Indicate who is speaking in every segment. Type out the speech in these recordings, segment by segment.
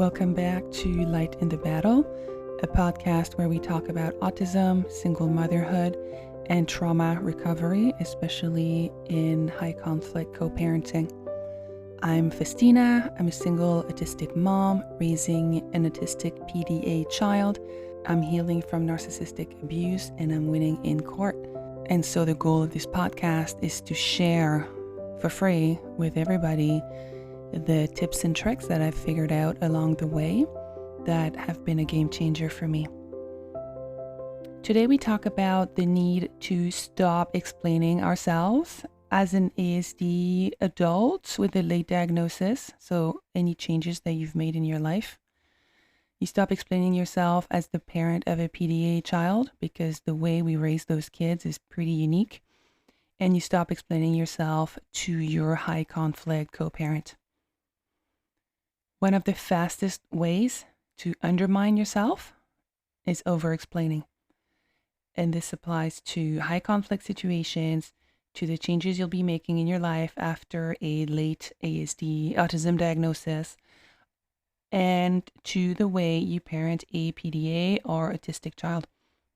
Speaker 1: Welcome back to Light in the Battle, a podcast where we talk about autism, single motherhood, and trauma recovery, especially in high conflict co-parenting. I'm Faustina. I'm a single autistic mom raising an autistic PDA child. I'm healing from narcissistic abuse and I'm winning in court. And so the goal of this podcast is to share for free with everybody the tips and tricks that I've figured out along the way that have been a game changer for me. Today we talk about the need to stop explaining ourselves as an ASD adult with a late diagnosis. So any changes that you've made in your life. You stop explaining yourself as the parent of a PDA child because the way we raise those kids is pretty unique. And you stop explaining yourself to your high conflict co-parent. One of the fastest ways to undermine yourself is over-explaining. And this applies to high conflict situations, to the changes you'll be making in your life after a late ASD autism diagnosis, and to the way you parent a PDA or autistic child.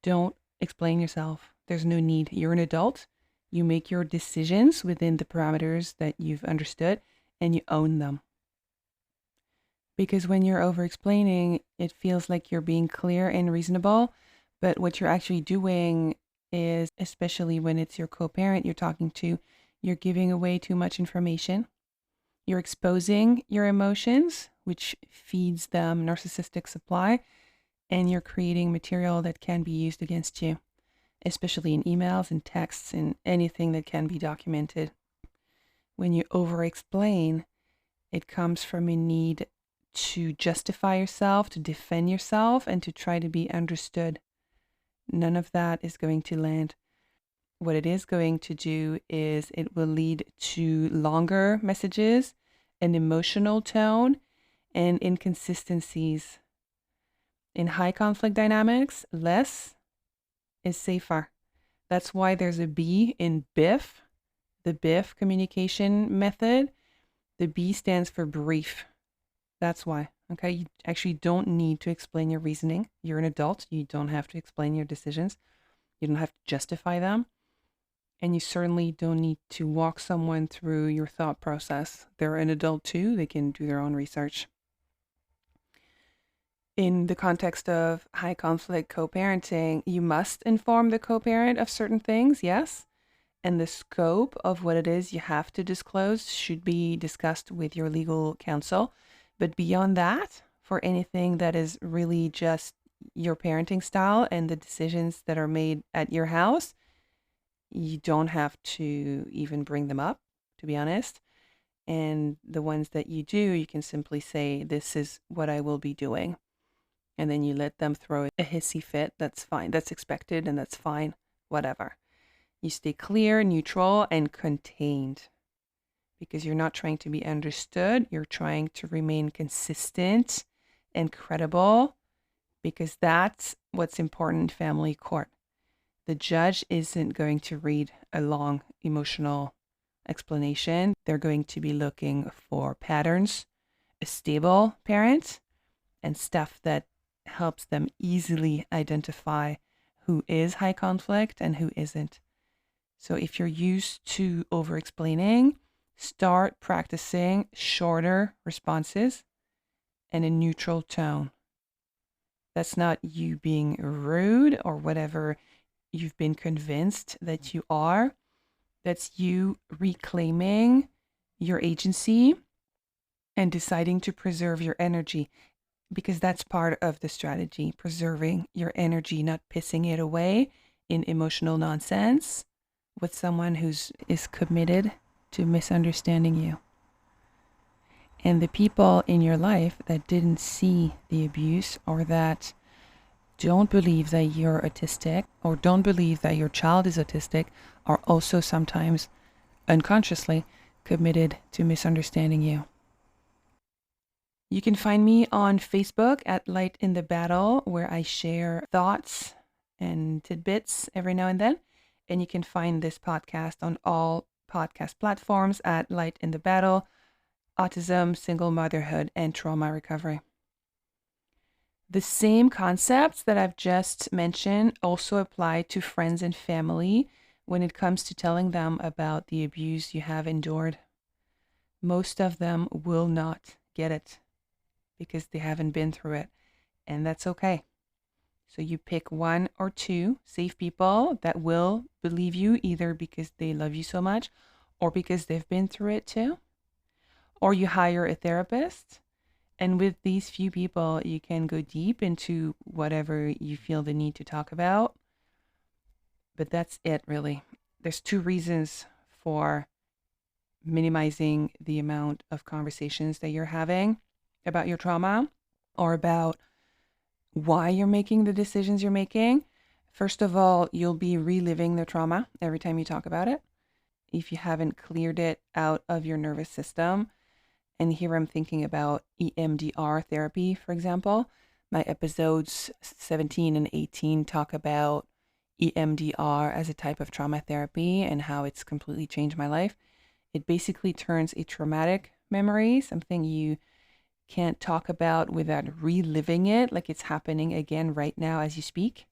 Speaker 1: Don't explain yourself. There's no need. You're an adult. You make your decisions within the parameters that you've understood, and you own them. Because when you're over-explaining, it feels like you're being clear and reasonable, but what you're actually doing is, especially when it's your co-parent you're talking to, you're giving away too much information. You're exposing your emotions, which feeds them narcissistic supply, and you're creating material that can be used against you, especially in emails and texts and anything that can be documented. When you over-explain, it comes from a need to justify yourself, to defend yourself, and to try to be understood. None of that is going to land. What it is going to do is it will lead to longer messages, an emotional tone, and inconsistencies. In high conflict dynamics, less is safer. That's why there's a B in BIF, the BIF communication method. The B stands for brief. That's why, okay? You actually don't need to explain your reasoning. You're an adult. You don't have to explain your decisions. You don't have to justify them. And you certainly don't need to walk someone through your thought process. They're an adult too. They can do their own research. In the context of high conflict co-parenting, you must inform the co-parent of certain things, yes. And the scope of what it is you have to disclose should be discussed with your legal counsel. But beyond that, for anything that is really just your parenting style and the decisions that are made at your house, you don't have to even bring them up, to be honest. And the ones that you do, you can simply say, this is what I will be doing. And then you let them throw a hissy fit. That's fine. That's expected and that's fine. Whatever. You stay clear, neutral, and contained. Because you're not trying to be understood. You're trying to remain consistent and credible, because that's what's important in family court. The judge isn't going to read a long emotional explanation. They're going to be looking for patterns, a stable parent, and stuff that helps them easily identify who is high conflict and who isn't. So if you're used to over-explaining, start practicing shorter responses and a neutral tone. That's not you being rude or whatever you've been convinced that you are. That's you reclaiming your agency and deciding to preserve your energy, because that's part of the strategy, preserving your energy, not pissing it away in emotional nonsense with someone is committed to misunderstanding you. And the people in your life that didn't see the abuse, or that don't believe that you're autistic, or don't believe that your child is autistic, are also sometimes unconsciously committed to misunderstanding you. You can find me on Facebook at Light in the Battle, where I share thoughts and tidbits every now and then. And you can find this podcast on all podcast platforms at Light in the Battle, Autism, Single Motherhood, and Trauma Recovery. The same concepts that I've just mentioned also apply to friends and family when it comes to telling them about the abuse you have endured. Most of them will not get it because they haven't been through it, and that's okay. So you pick one or two safe people that will believe you either because they love you so much or because they've been through it too. Or you hire a therapist. And with these few people, you can go deep into whatever you feel the need to talk about. But that's it, really. There's two reasons for minimizing the amount of conversations that you're having about your trauma or about why you're making the decisions you're making. First of all, you'll be reliving the trauma every time you talk about it if you haven't cleared it out of your nervous system. And here I'm thinking about EMDR therapy, for example. My episodes 17 and 18 talk about EMDR as a type of trauma therapy and how it's completely changed my life. It basically turns a traumatic memory, something you can't talk about without reliving it, like it's happening again right now as you speak.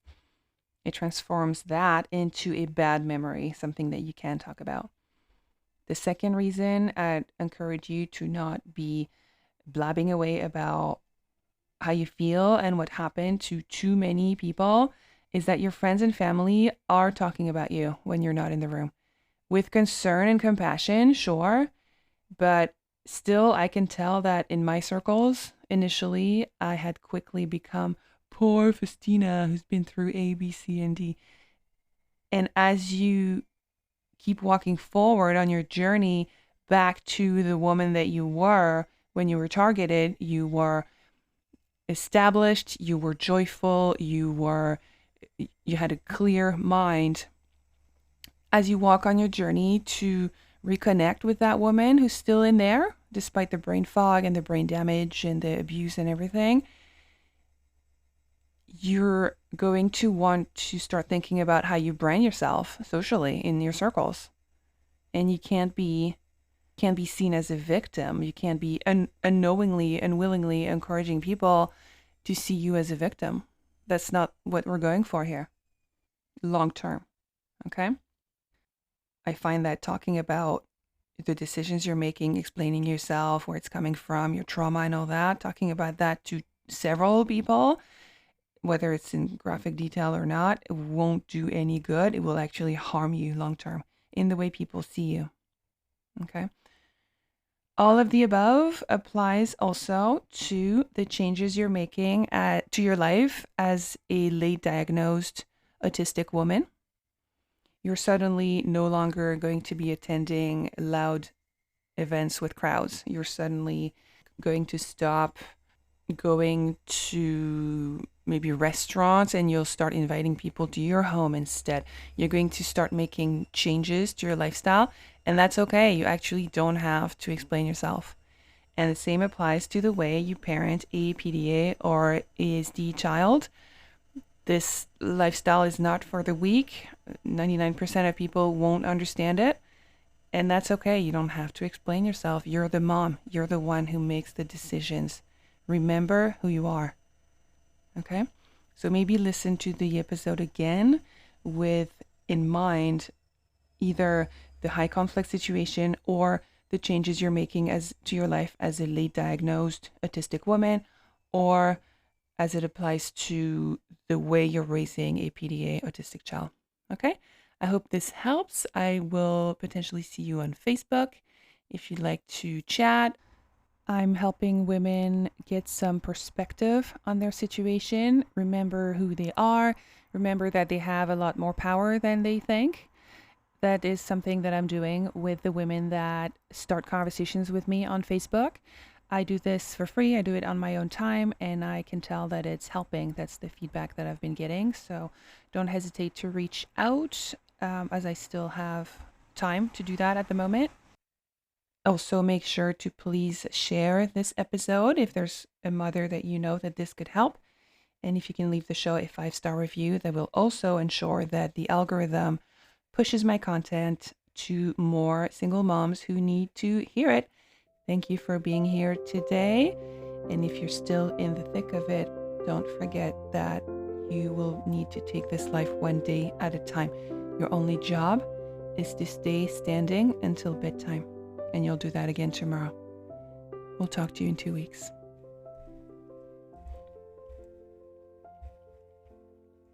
Speaker 1: It transforms that into a bad memory, something that you can talk about. The second reason I'd encourage you to not be blabbing away about how you feel and what happened to too many people is that your friends and family are talking about you when you're not in the room. With concern and compassion, sure, but still I can tell that in my circles, initially, I had quickly become poor Faustina who's been through A, B, C, and D. And as you keep walking forward on your journey back to the woman that you were when you were targeted, you were established, you were joyful, you had a clear mind. As you walk on your journey to reconnect with that woman who's still in there, despite the brain fog and the brain damage and the abuse and everything, you're going to want to start thinking about how you brand yourself socially in your circles. And you can't be seen as a victim. You can't be unknowingly and willingly encouraging people to see you as a victim. That's not what we're going for here, long term. Okay? I find that talking about the decisions you're making, explaining yourself, where it's coming from, your trauma and all that, talking about that to several people, whether it's in graphic detail or not, it won't do any good. It will actually harm you long term in the way people see you. Okay? All of the above applies also to the changes you're making to your life as a late diagnosed autistic woman. You're suddenly no longer going to be attending loud events with crowds. You're suddenly going to stop going to maybe restaurants and you'll start inviting people to your home instead. You're going to start making changes to your lifestyle, and that's okay. You actually don't have to explain yourself. And the same applies to the way you parent a PDA or ASD child. This lifestyle is not for the weak. 99% of people won't understand it. And that's okay. You don't have to explain yourself. You're the mom. You're the one who makes the decisions. Remember who you are. Okay? So maybe listen to the episode again with in mind either the high conflict situation or the changes you're making as to your life as a late diagnosed autistic woman, or as it applies to the way you're raising a PDA autistic child. Okay? I hope this helps. I will potentially see you on Facebook if you'd like to chat. I'm helping women get some perspective on their situation, remember who they are, remember that they have a lot more power than they think. That is something that I'm doing with the women that start conversations with me on Facebook. I do this for free. I do it on my own time, and I can tell that it's helping. That's the feedback that I've been getting. So don't hesitate to reach out, as I still have time to do that at the moment. Also, make sure to please share this episode if there's a mother that you know that this could help. And if you can leave the show a 5-star review, that will also ensure that the algorithm pushes my content to more single moms who need to hear it. Thank you for being here today. And if you're still in the thick of it, don't forget that you will need to take this life one day at a time. Your only job is to stay standing until bedtime, and you'll do that again tomorrow. We'll talk to you in 2 weeks.